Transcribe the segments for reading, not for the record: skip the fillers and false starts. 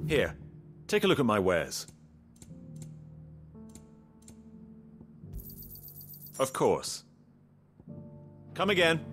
Here, take a look at my wares. Of course. Come again.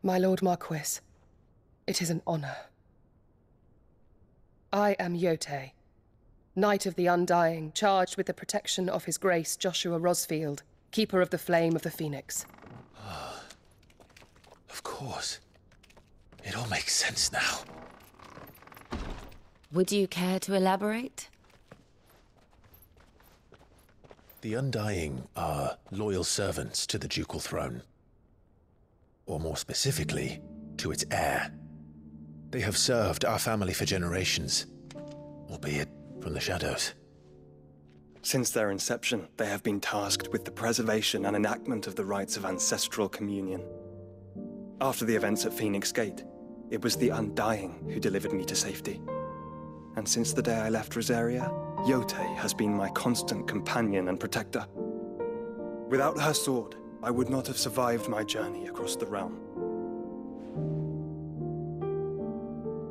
My Lord Marquis, it is an honor. I am Jote, Knight of the Undying, charged with the protection of His Grace Joshua Rosfield, Keeper of the Flame of the Phoenix. Of course. It all makes sense now. Would you care to elaborate? The Undying are loyal servants to the ducal throne. Or more specifically, to its heir. They have served our family for generations, albeit from the shadows. Since their inception, they have been tasked with the preservation and enactment of the rites of ancestral communion. After the events at Phoenix Gate, it was the Undying who delivered me to safety. And since the day I left Rosaria, Jote has been my constant companion and protector. Without her sword, I would not have survived my journey across the realm.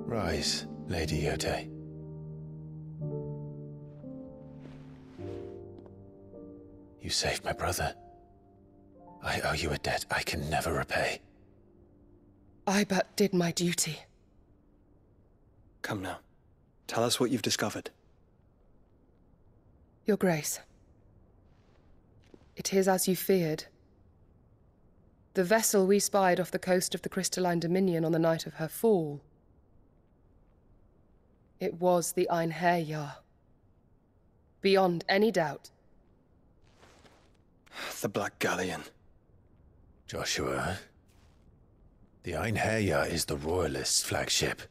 Rise, Lady Jote. You saved my brother. I owe you a debt I can never repay. I but did my duty. Come now. Tell us what you've discovered. Your Grace. It is as you feared. The vessel we spied off the coast of the Crystalline Dominion on the night of her fall. It was the Einherjar. Beyond any doubt. The Black Galleon. Joshua, the Einherjar is the Royalists' flagship.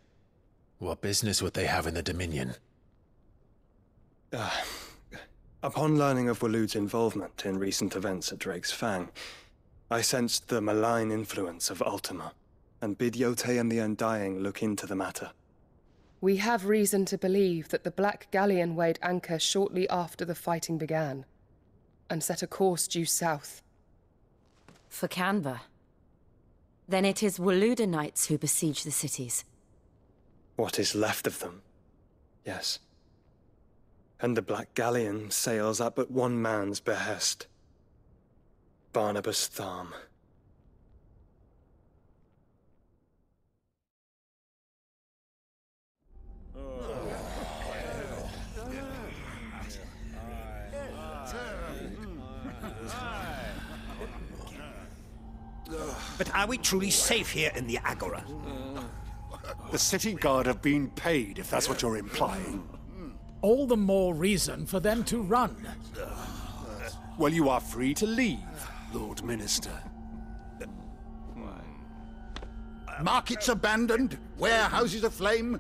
What business would they have in the Dominion? Upon learning of Waloed's involvement in recent events at Drake's Fang, I sensed the malign influence of Ultima, and bid Jote and the Undying look into the matter. We have reason to believe that the Black Galleon weighed anchor shortly after the fighting began, and set a course due south. For Canva. Then it is Waloed Knights who besiege the cities. What is left of them, yes. And the Black Galleon sails at but one man's behest. Barnabas Tharm. But are we truly safe here in the Agora? The city guard have been paid, if that's what you're implying. All the more reason for them to run. Well, you are free to leave, Lord Minister. Markets abandoned, warehouses aflame,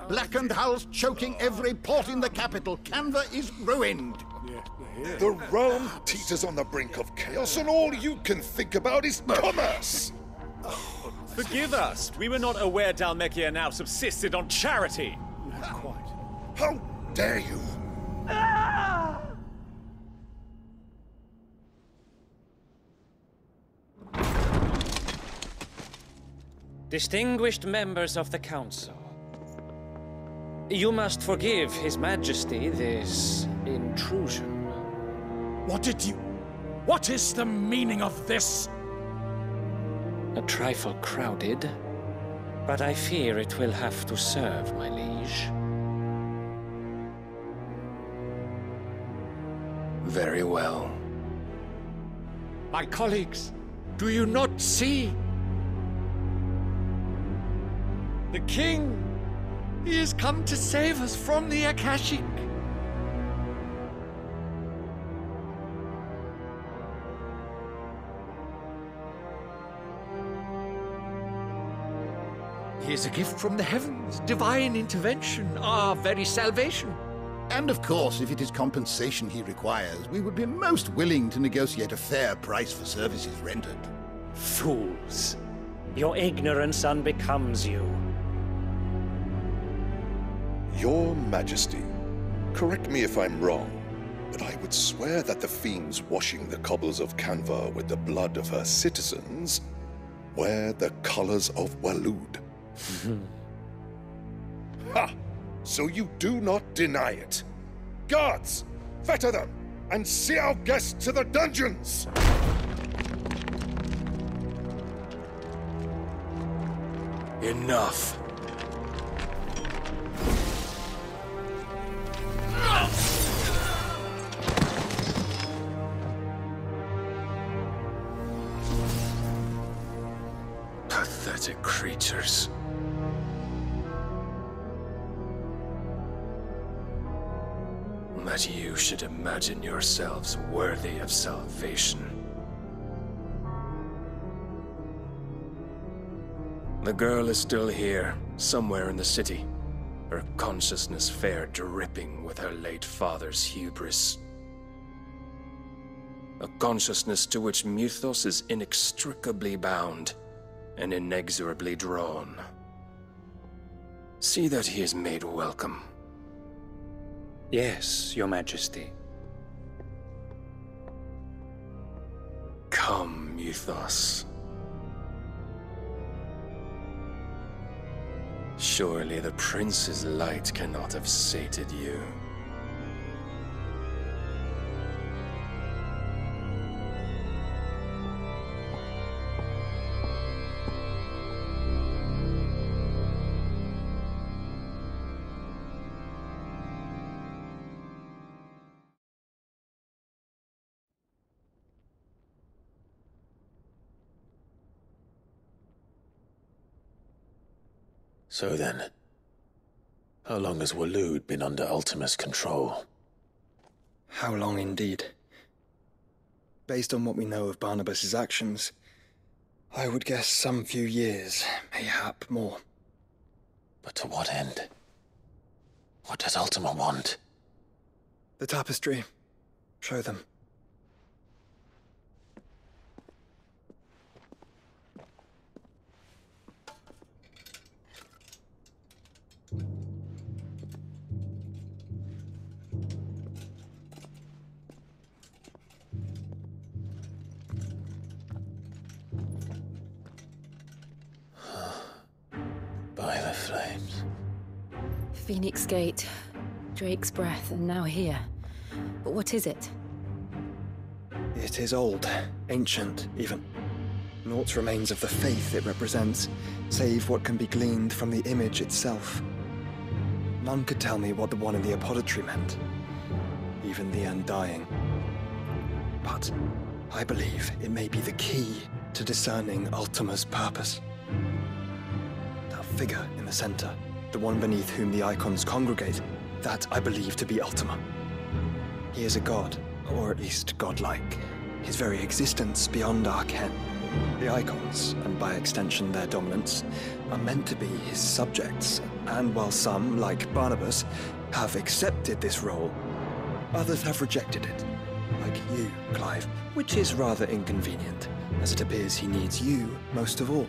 blackened hulls choking every port in the capital. Canva is ruined. The realm teeters on the brink of chaos, and all you can think about is commerce! Forgive us. We were not aware Dalmekia now subsisted on charity. Not quite. How dare you! Distinguished members of the Council, you must forgive His Majesty this intrusion. What is the meaning of this? A trifle crowded, but I fear it will have to serve, my liege. Very well. My colleagues, do you not see? The king! He has come to save us from the Akashic! He is a gift from the heavens, divine intervention, our very salvation. And of course, if it is compensation he requires, we would be most willing to negotiate a fair price for services rendered. Fools! Your ignorance unbecomes you. Your Majesty, correct me if I'm wrong, but I would swear that the fiends washing the cobbles of Canva with the blood of her citizens wear the colors of Waloed. Ha! So you do not deny it. Guards, fetter them, and see our guests to the dungeons! Enough. Pathetic creatures. That you should imagine yourselves worthy of salvation. The girl is still here, somewhere in the city, her consciousness fair dripping with her late father's hubris. A consciousness to which Mythos is inextricably bound and inexorably drawn. See that he is made welcome. Yes, Your Majesty. Come, Mythos. Surely the prince's light cannot have sated you. So then, how long has Waloed been under Ultima's control? How long indeed? Based on what we know of Barnabas's actions, I would guess some few years, mayhap more. But to what end? What does Ultima want? The tapestry. Show them. By the flames. Phoenix Gate, Drake's Breath, and now here. But what is it? It is old, ancient, even. Naught remains of the faith it represents, save what can be gleaned from the image itself. None could tell me what the one in the apothecary meant, even the Undying. But I believe it may be the key to discerning Ultima's purpose. The figure in the center, the one beneath whom the icons congregate, that I believe to be Ultima. He is a god, or at least godlike, his very existence beyond our ken. The icons, and by extension their dominants, are meant to be his subjects, and while some, like Barnabas, have accepted this role, others have rejected it, like you, Clive, which is rather inconvenient, as it appears he needs you most of all.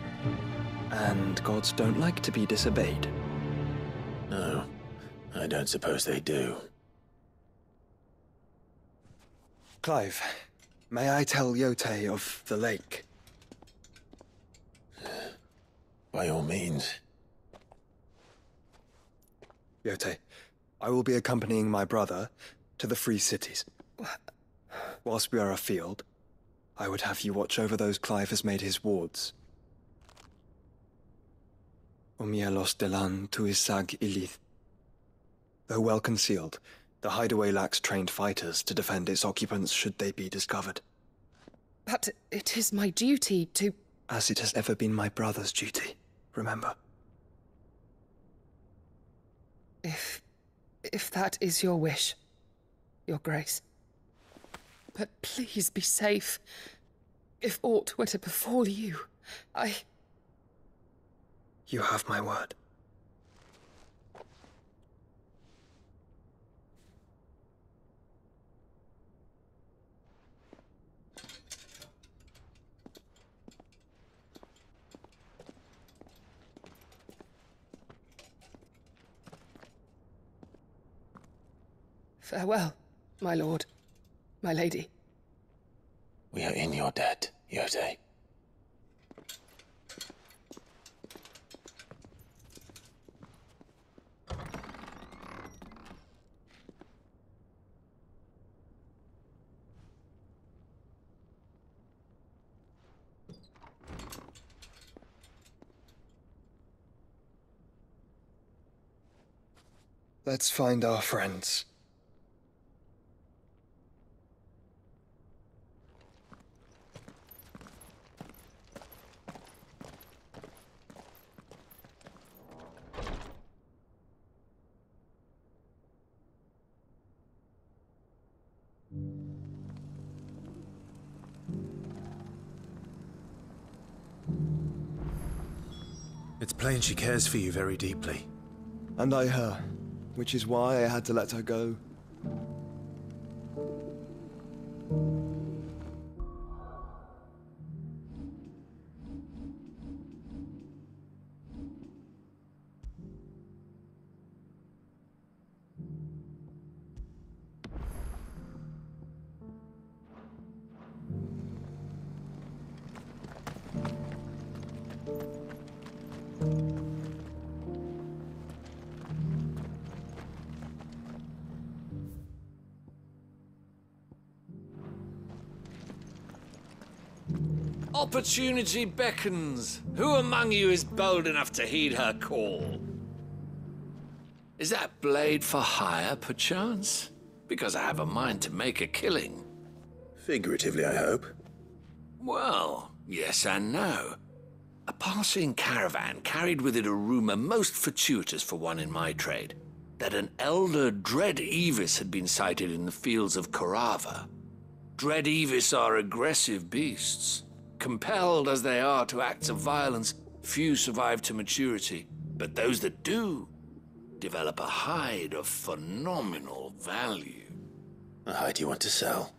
And gods don't like to be disobeyed. No, I don't suppose they do. Clive, may I tell Jote of the lake? By all means. Jote, I will be accompanying my brother to the Free Cities. Whilst we are afield, I would have you watch over those Clive has made his wards. Umielos delan tuisag ilith. Though well concealed, the hideaway lacks trained fighters to defend its occupants should they be discovered. But it is my duty to... As it has ever been my brother's duty, remember. If that is your wish, Your Grace. But please be safe. If aught were to befall you, You have my word. Farewell, my lord, my lady. We are in your debt, Jote. Let's find our friends. It's plain she cares for you very deeply. And I her, which is why I had to let her go. Opportunity beckons. Who among you is bold enough to heed her call? Is that blade for hire, perchance? Because I have a mind to make a killing. Figuratively, I hope. Well, yes and no. A passing caravan carried with it a rumor most fortuitous for one in my trade, that an elder Dread Evis had been sighted in the fields of Korava. Dread Evis are aggressive beasts. Compelled as they are to acts of violence, few survive to maturity, but those that do develop a hide of phenomenal value. A hide you want to sell?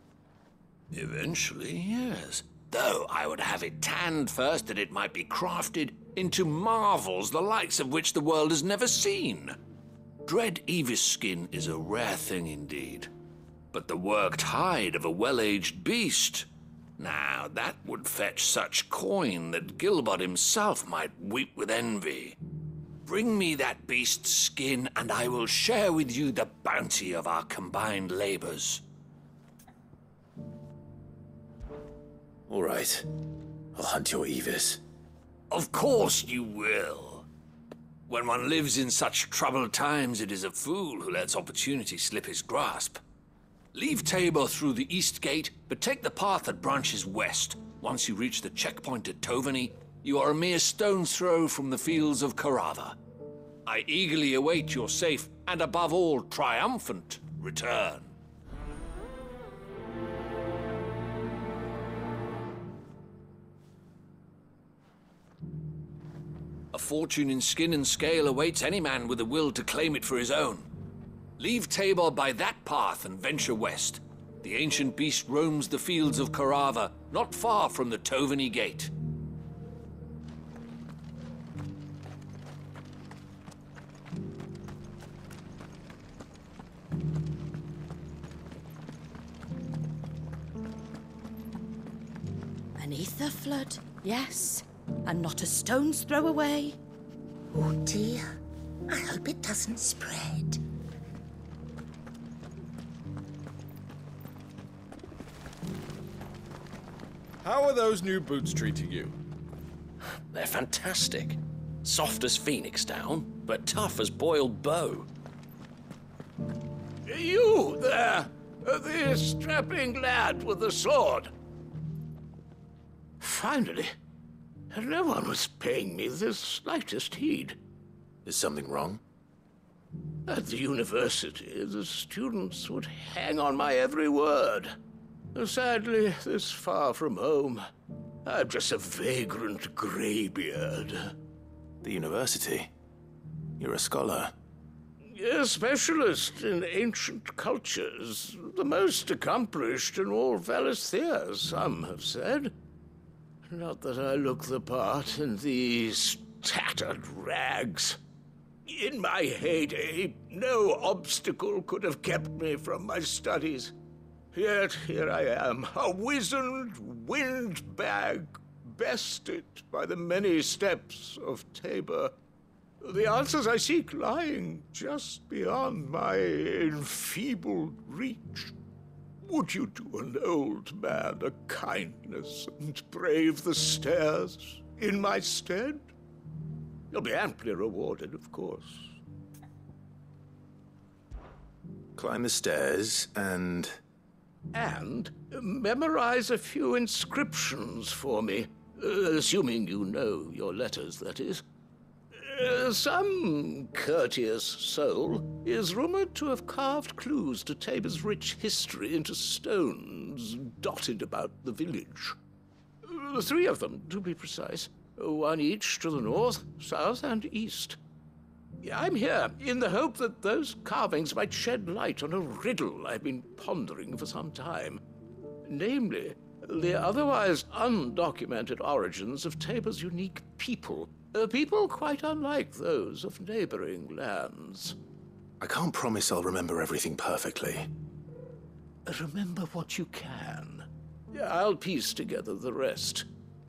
Eventually, yes. Though I would have it tanned first that it might be crafted into marvels the likes of which the world has never seen. Dread Evis skin is a rare thing indeed. But the worked hide of a well-aged beast... Now, that would fetch such coin that Gilbert himself might weep with envy. Bring me that beast's skin, and I will share with you the bounty of our combined labors. All right. I'll hunt your Evis. Of course you will. When one lives in such troubled times, it is a fool who lets opportunity slip his grasp. Leave Tabor through the east gate, but take the path that branches west. Once you reach the checkpoint at Tovany, You are a mere stone's throw from the fields of Carava. I eagerly await your safe, and above all, triumphant return. A fortune in skin and scale awaits any man with a will to claim it for his own. Leave Tabor by that path and venture west. The ancient beast roams the fields of Carava, not far from the Toveni Gate. An ether flood, yes. And not a stone's throw away. Oh dear. I hope it doesn't spread. How are those new boots treating you? They're fantastic. Soft as phoenix down, but tough as boiled bow. You there! The strapping lad with the sword! Finally, no one was paying me the slightest heed. Is something wrong? At the university, the students would hang on my every word. Sadly, this far from home, I'm just a vagrant greybeard. The university? You're a scholar. A specialist in ancient cultures. The most accomplished in all Valisthea, some have said. Not that I look the part in these tattered rags. In my heyday, no obstacle could have kept me from my studies. Yet here I am, a wizened windbag, bested by the many steps of Tabor. The answers I seek lying just beyond my enfeebled reach. Would you do an old man a kindness and brave the stairs in my stead? You'll be amply rewarded, of course. Climb the stairs and memorize a few inscriptions for me, assuming you know your letters, that is. Some courteous soul is rumored to have carved clues to Tabor's rich history into stones dotted about the village. 3 of them, to be precise, one each to the north, south, and east. I'm here in the hope that those carvings might shed light on a riddle I've been pondering for some time. Namely, the otherwise undocumented origins of Tabor's unique people. People quite unlike those of neighboring lands. I can't promise I'll remember everything perfectly. Remember what you can. I'll piece together the rest.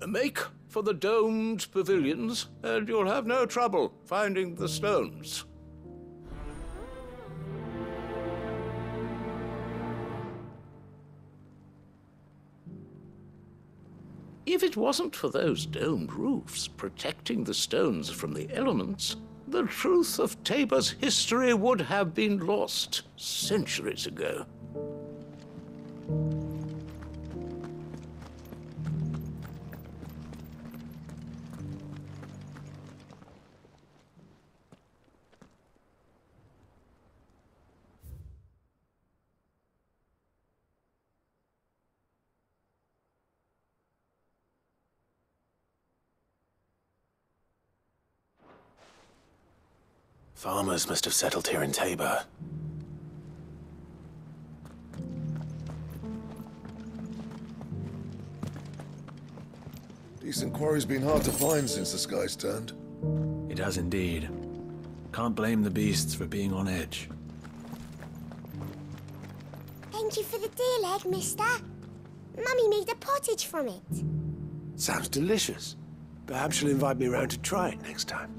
Make for the domed pavilions, and you'll have no trouble finding the stones. If it wasn't for those domed roofs protecting the stones from the elements, the truth of Tabor's history would have been lost centuries ago. Farmers must have settled here in Tabor. Decent quarry's been hard to find since the sky's turned. It has indeed. Can't blame the beasts for being on edge. Thank you for the deer leg, mister. Mummy made a pottage from it. Sounds delicious. Perhaps she'll invite me around to try it next time.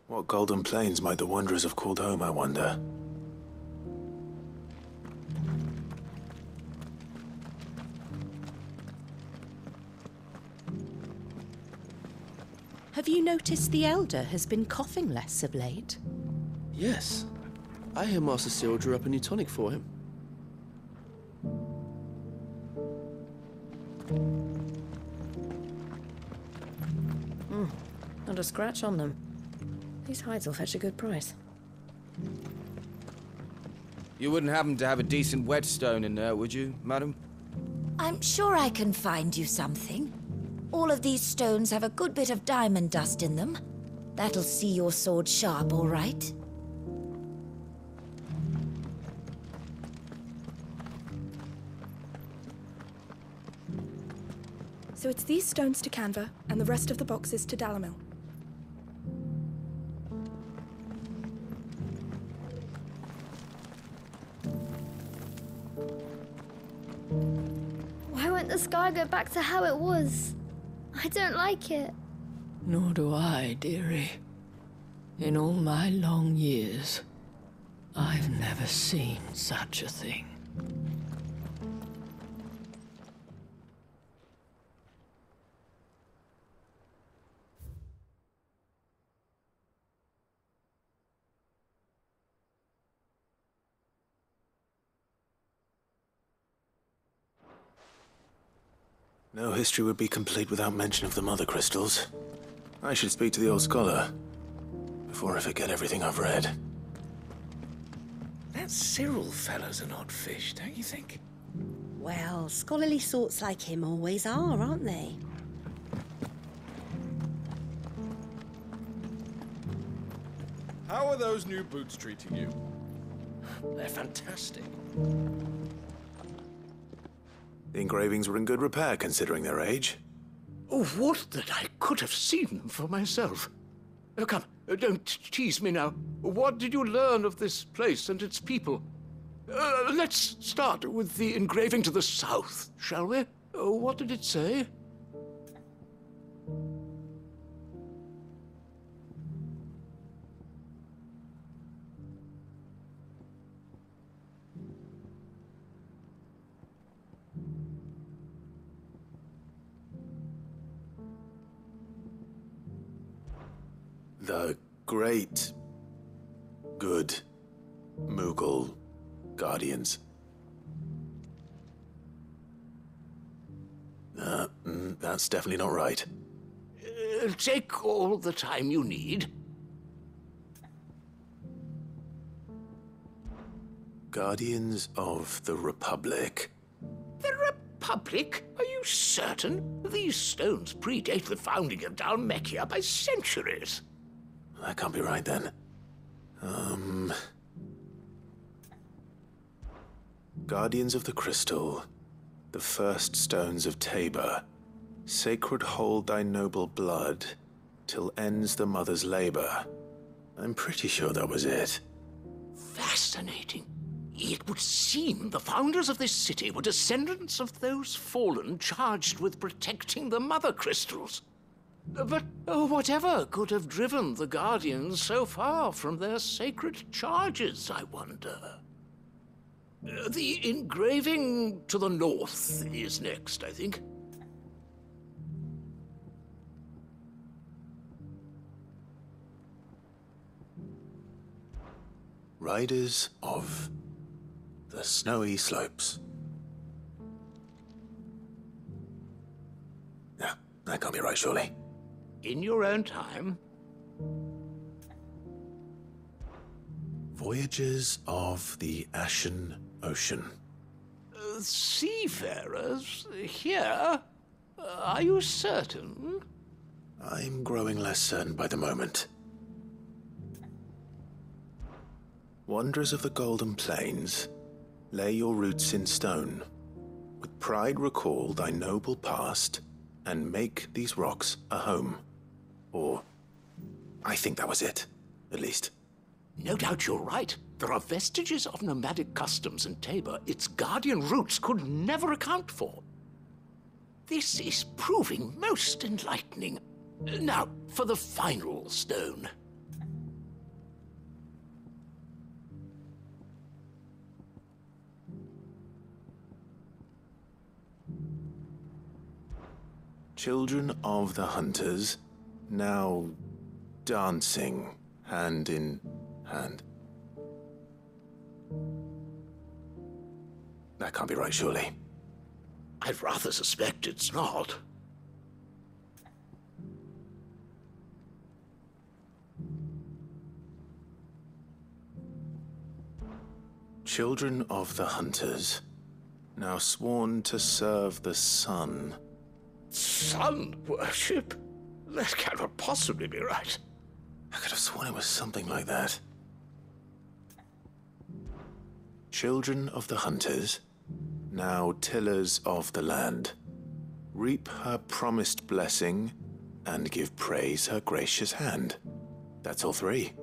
What golden plains might the wanderers have called home, I wonder? Have you noticed the Elder has been coughing less of late? Yes. I hear Master Cyril drew up a new tonic for him. Not a scratch on them. These hides will fetch a good price. You wouldn't happen to have a decent whetstone in there, would you, madam? I'm sure I can find you something. All of these stones have a good bit of diamond dust in them. That'll see your sword sharp, all right? So it's these stones to Canva, and the rest of the boxes to Dalamil. Why won't the sky go back to how it was? I don't like it. Nor do I, dearie. In all my long years, I've never seen such a thing. No history would be complete without mention of the Mother Crystals. I should speak to the old scholar before I forget everything I've read. That Cyril fellow's an odd fish, don't you think? Well, scholarly sorts like him always are, aren't they? How are those new boots treating you? They're fantastic. The engravings were in good repair, considering their age. Oh, would that I could have seen them for myself. Oh, come, don't tease me now. What did you learn of this place and its people? Let's start with the engraving to the south, shall we? What did it say? The great, good Mughal guardians. That's definitely not right. Take all the time you need. Guardians of the Republic. The Republic? Are you certain? These stones predate the founding of Dhalmekia by centuries. That can't be right, then. Guardians of the Crystal, the first stones of Tabor, sacred hold thy noble blood, till ends the mother's labor. I'm pretty sure that was it. Fascinating. It would seem the founders of this city were descendants of those fallen charged with protecting the Mother Crystals. But whatever could have driven the Guardians so far from their sacred charges, I wonder? The engraving to the north is next, I think. Riders of the Snowy Slopes. No, that can't be right, surely. In your own time. Voyagers of the Ashen Ocean. Seafarers here? Are you certain? I'm growing less certain by the moment. Wanderers of the Golden Plains, lay your roots in stone. With pride recall thy noble past, and make these rocks a home. Or, I think that was it, at least. No doubt you're right. There are vestiges of nomadic customs in Tabor its guardian roots could never account for. This is proving most enlightening. Now, for the final stone. Children of the Hunters, now dancing hand in hand. That can't be right, surely. I'd rather suspect it's not. Children of the Hunters, now sworn to serve the sun. Sun worship? That cannot possibly be right. I could have sworn it was something like that. Children of the Hunters, now tillers of the land, reap her promised blessing and give praise her gracious hand. That's all three.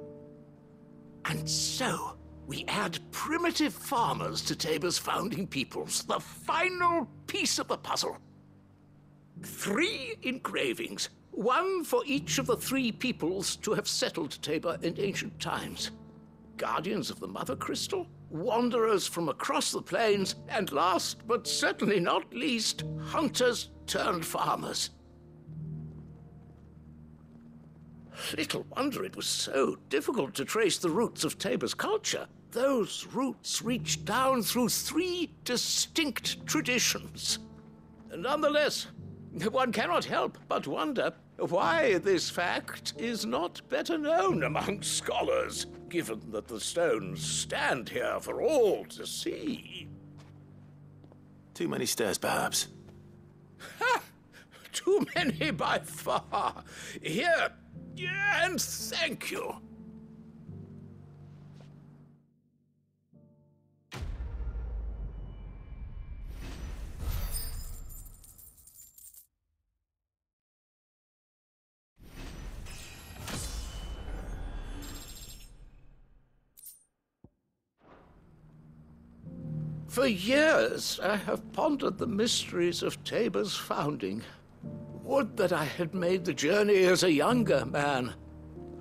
And so, we add primitive farmers to Tabor's founding peoples, the final piece of the puzzle. 3 engravings, 1 for each of the 3 peoples to have settled Tabor in ancient times. Guardians of the Mother Crystal, wanderers from across the plains, and last but certainly not least, hunters turned farmers. Little wonder it was so difficult to trace the roots of Tabor's culture. Those roots reach down through 3 distinct traditions. Nonetheless, one cannot help but wonder why this fact is not better known among scholars, given that the stones stand here for all to see. Too many stairs, perhaps. Ha! Too many by far. Here, and thank you. For years, I have pondered the mysteries of Tabor's founding. Would that I had made the journey as a younger man,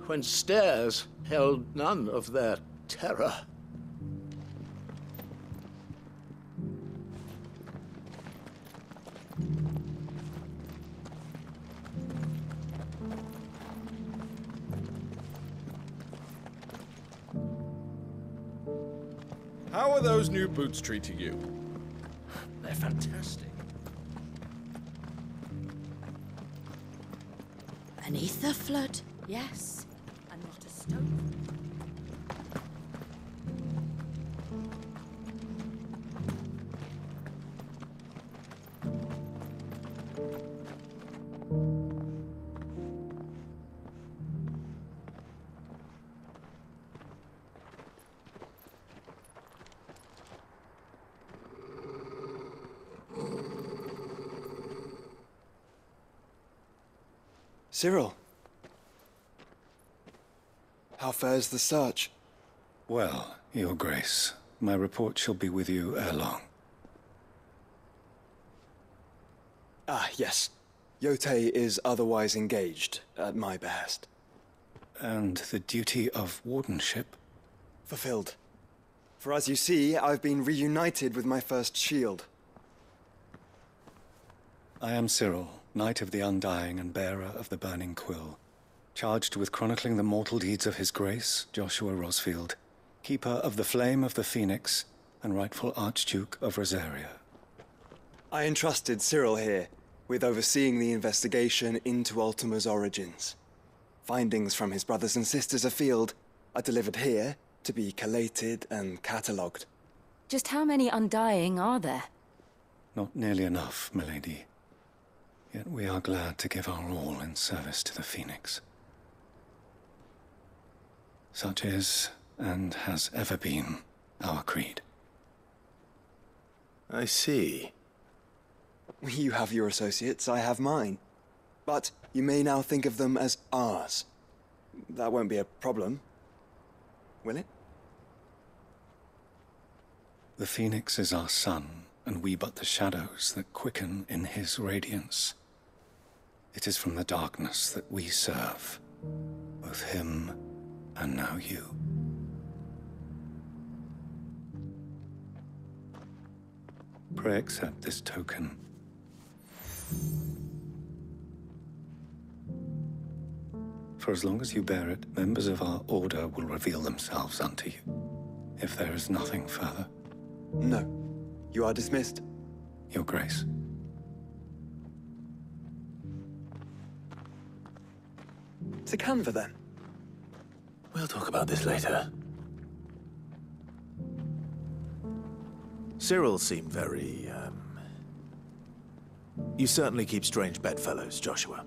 when stairs held none of their terror. How are those new boots treating you? They're fantastic. An ether flood, yes, and not a stone. Cyril. How fares the search? Well, Your Grace, my report shall be with you ere long. Ah, yes. Jote is otherwise engaged, at my behest. And the duty of wardenship? Fulfilled. For as you see, I've been reunited with my first shield. I am Cyril, Knight of the Undying and bearer of the Burning Quill, charged with chronicling the mortal deeds of His Grace, Joshua Rosfield, Keeper of the Flame of the Phoenix, and rightful Archduke of Rosaria. I entrusted Cyril here with overseeing the investigation into Ultima's origins. Findings from his brothers and sisters afield are delivered here to be collated and catalogued. Just how many Undying are there? Not nearly enough, milady. Yet we are glad to give our all in service to the Phoenix. Such is, and has ever been, our creed. I see. You have your associates, I have mine. But you may now think of them as ours. That won't be a problem, will it? The Phoenix is our sun, and we but the shadows that quicken in his radiance. It is from the darkness that we serve, both him and now you. Pray accept this token. For as long as you bear it, members of our order will reveal themselves unto you. If there is nothing further. No. You are dismissed. Your Grace. To Canva, then. We'll talk about this later. Cyril seemed very, You certainly keep strange bedfellows, Joshua.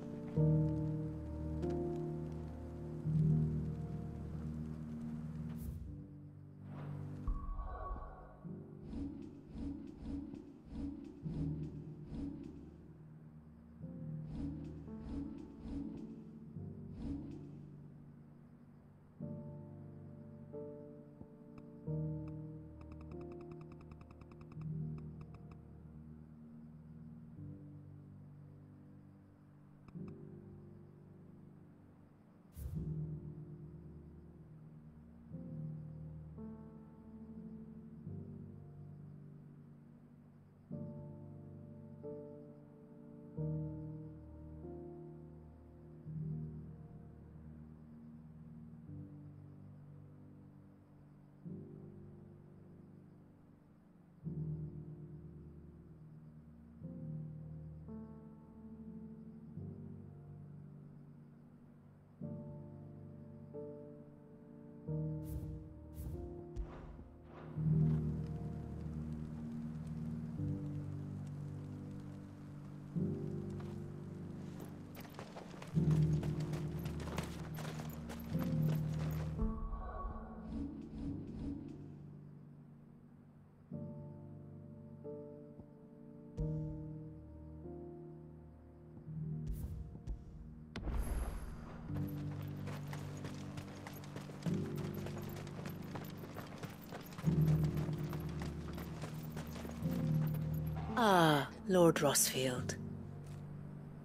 Ah, Lord Rosfield.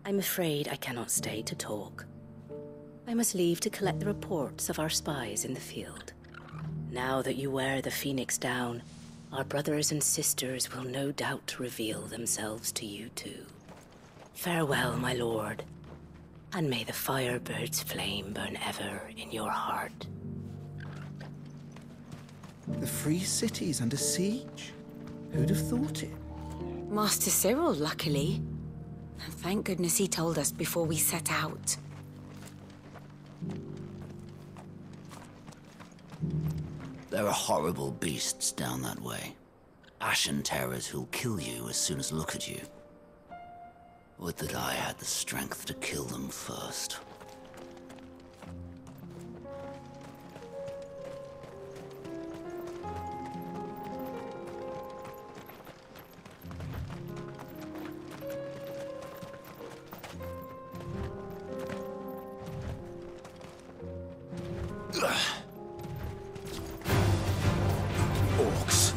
I'm afraid I cannot stay to talk. I must leave to collect the reports of our spies in the field. Now that you wear the Phoenix down, our brothers and sisters will no doubt reveal themselves to you too. Farewell, my lord, and may the Firebird's flame burn ever in your heart. The free city's under siege? Who'd have thought it? Master Cyril, luckily. And thank goodness he told us before we set out. There are horrible beasts down that way. Ashen terrors who'll kill you as soon as look at you. Would that I had the strength to kill them first. Orcs.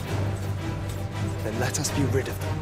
Then let us be rid of them.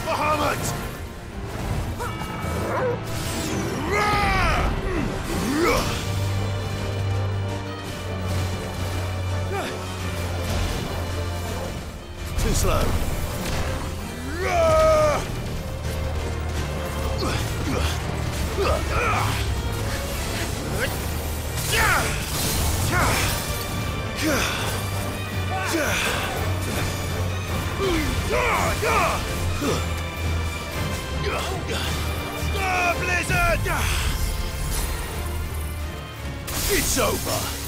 Bahamut! Too slow. Star Blizzard! It's over!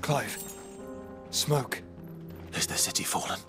Clive. Smoke. Is the city fallen?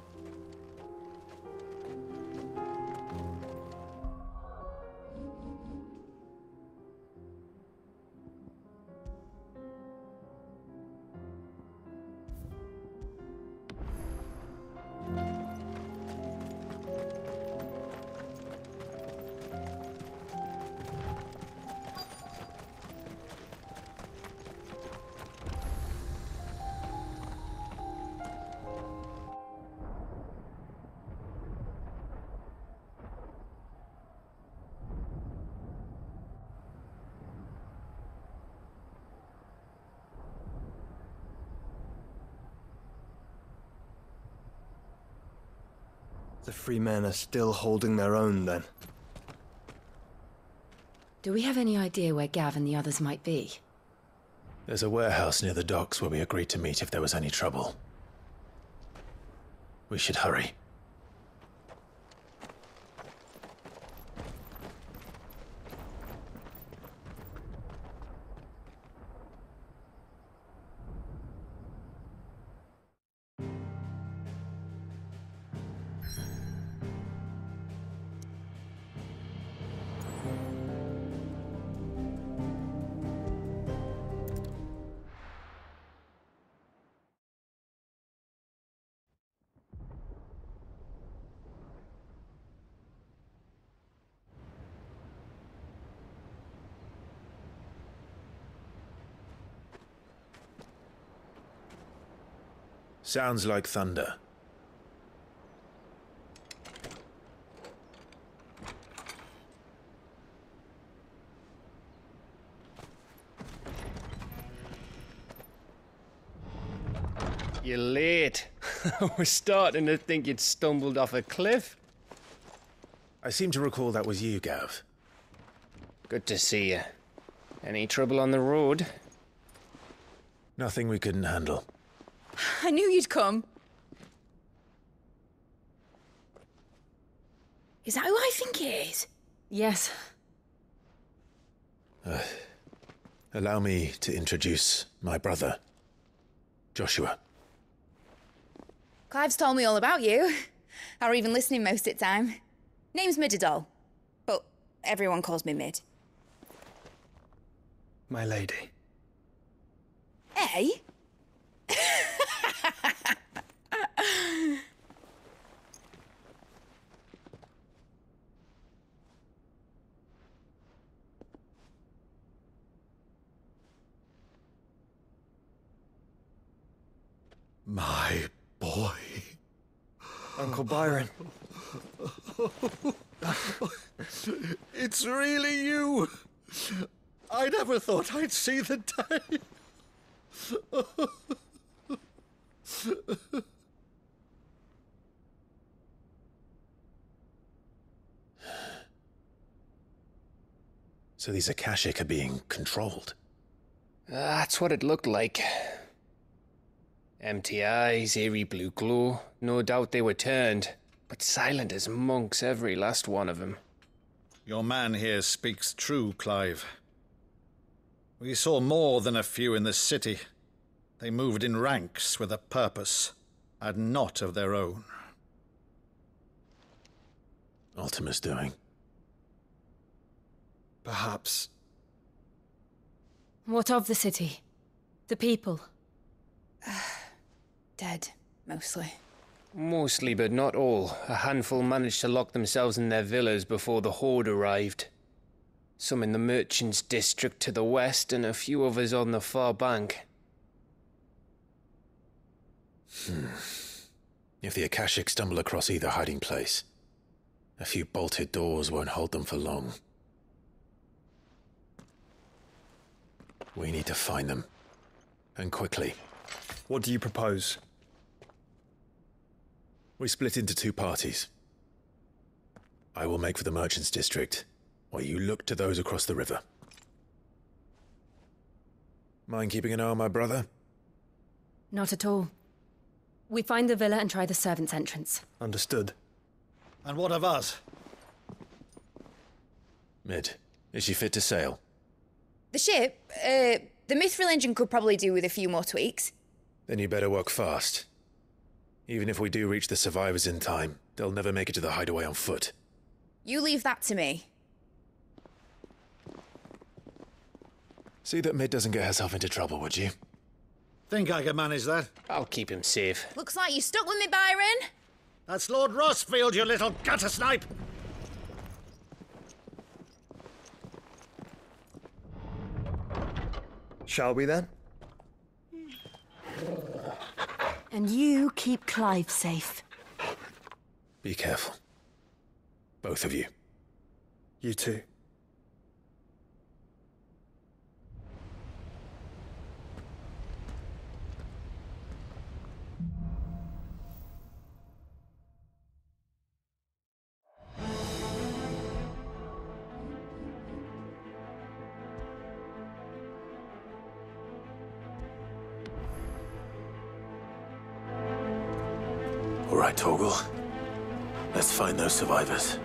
The free men are still holding their own, then. Do we have any idea where Gav and the others might be? There's a warehouse near the docks where we agreed to meet if there was any trouble. We should hurry. Sounds like thunder. You're late. We're starting to think you'd stumbled off a cliff. I seem to recall that was you, Gav. Good to see you. Any trouble on the road? Nothing we couldn't handle. I knew you'd come. Is that who I think it is? Yes. Allow me to introduce my brother, Joshua. Clive's told me all about you. Or even listening most of the time. Name's Midadol, but everyone calls me Mid. My lady. Eh? My boy. Uncle Byron. It's really you. I never thought I'd see the day. So these Akashic are being controlled? That's what it looked like. Empty eyes, eerie blue glow. No doubt they were turned, but silent as monks, every last one of them. Your man here speaks true, Clive. We saw more than a few in the city. They moved in ranks with a purpose, and not of their own. Ultima's doing. Perhaps. What of the city? The people? Dead, mostly. Mostly, but not all. A handful managed to lock themselves in their villas before the Horde arrived. Some in the merchants' district to the west, and a few others on the far bank. If the Akashic stumble across either hiding place, a few bolted doors won't hold them for long. We need to find them. And quickly. What do you propose? We split into two parties. I will make for the merchants' district, while you look to those across the river. Mind keeping an eye on my brother? Not at all. We find the villa and try the servants' entrance. Understood. And what of us? Mid, is she fit to sail? The ship, the Mithril engine could probably do with a few more tweaks. Then you better work fast. Even if we do reach the survivors in time, they'll never make it to the hideaway on foot. You leave that to me. See that Mid doesn't get herself into trouble, would you? Think I can manage that? I'll keep him safe. Looks like you stuck with me, Byron. That's Lord Rossfield, you little gutter snipe! Shall we then? And you keep Clive safe. Be careful. Both of you. You too. All right, Torgal. Let's find those survivors.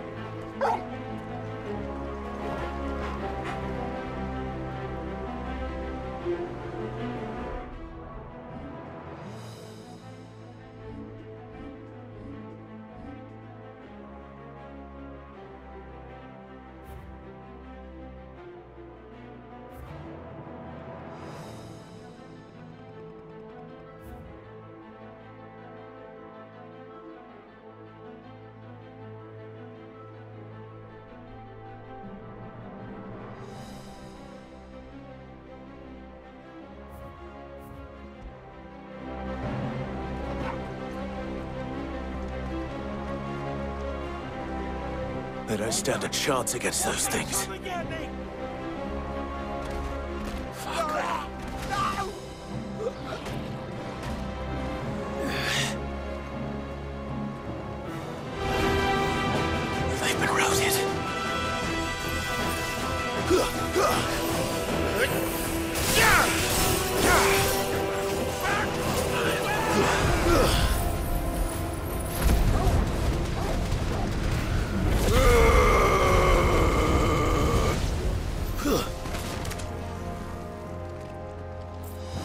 They don't stand a chance against those things. They've been routed.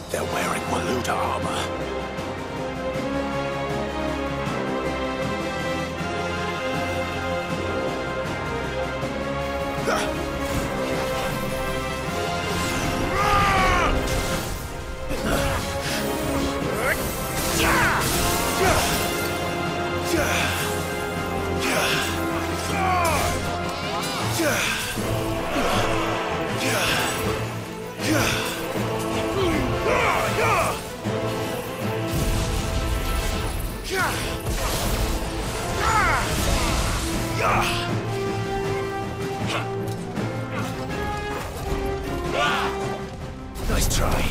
They're wearing Waluda armor. Nice try.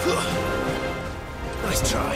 Nice try.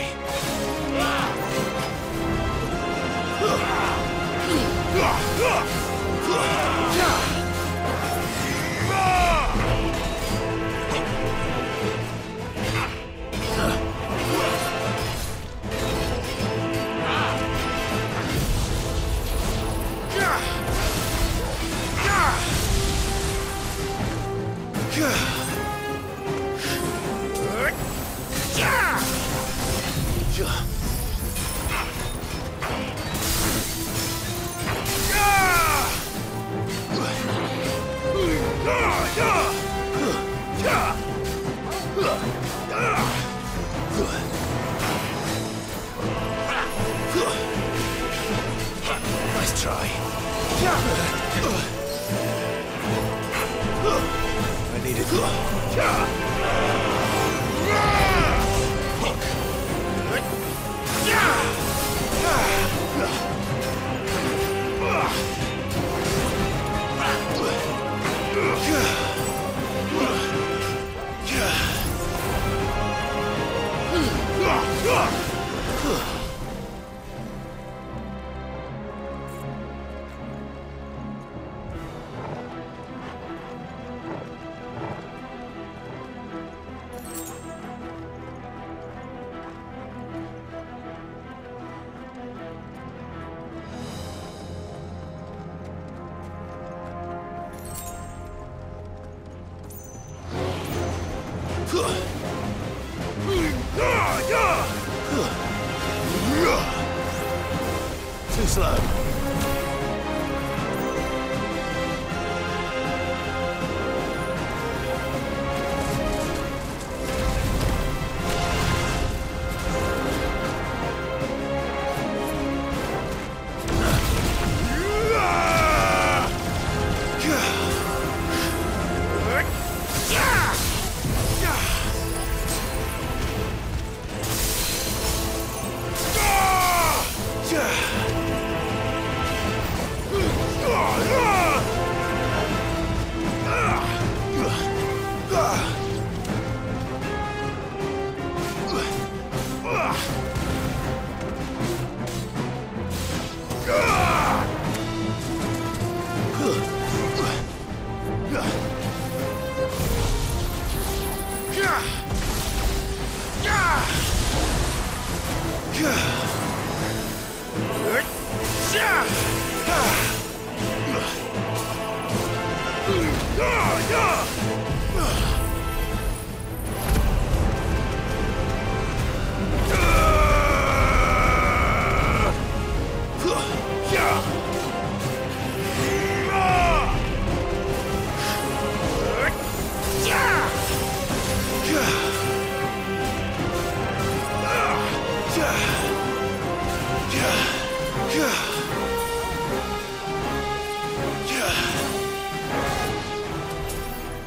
Nice try. I need it. Too slow.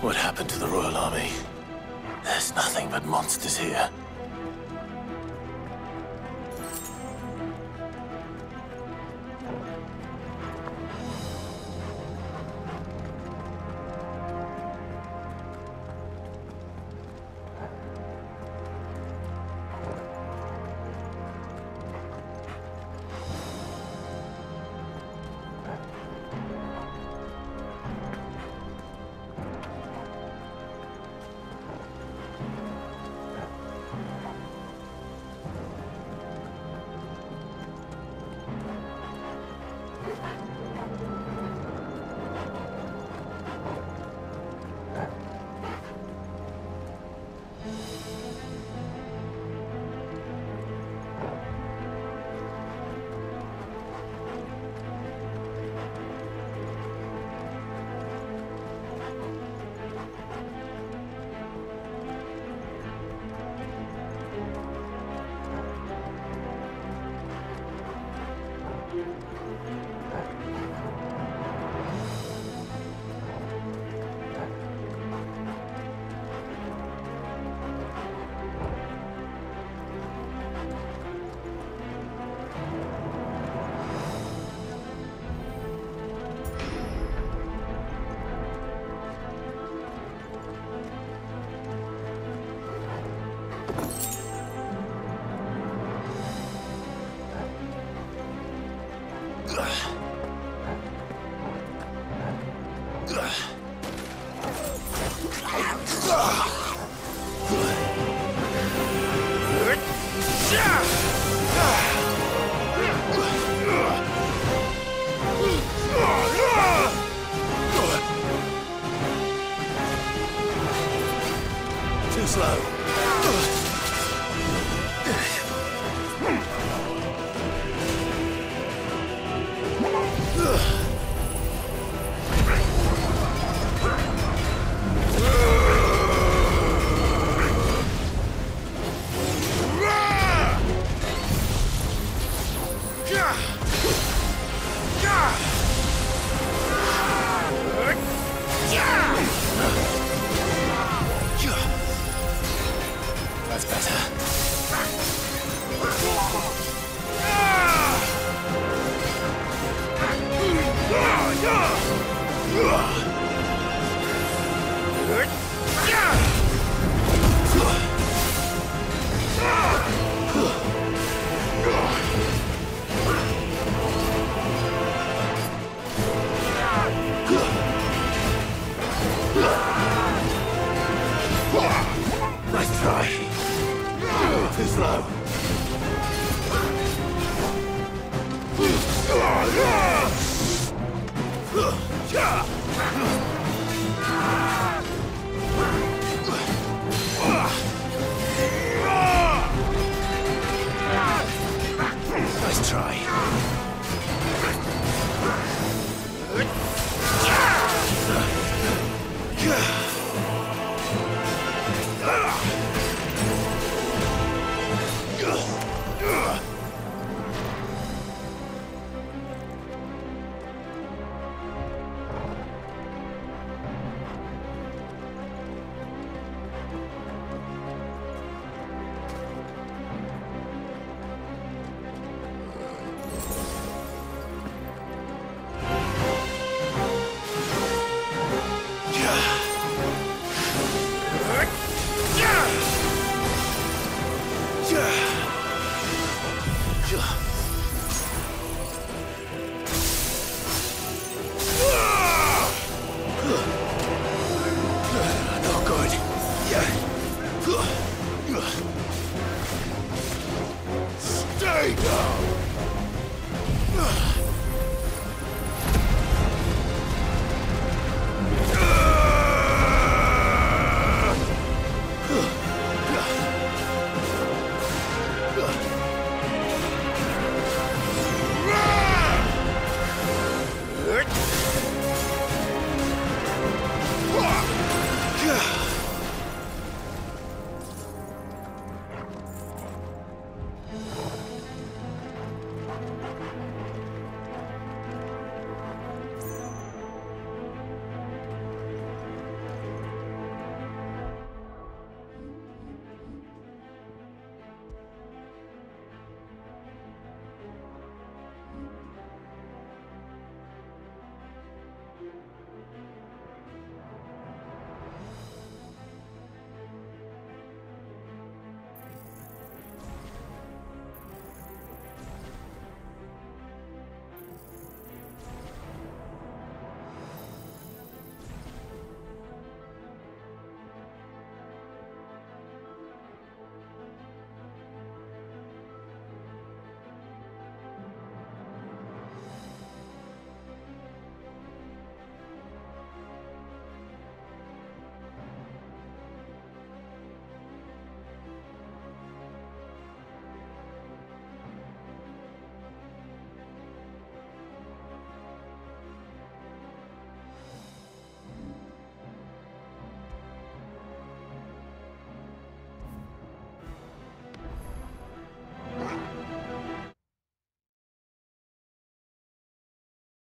What happened to the Royal Army? There's nothing but monsters here. Too slow. That's better. Nice try. Too slow. Nice try. Not good.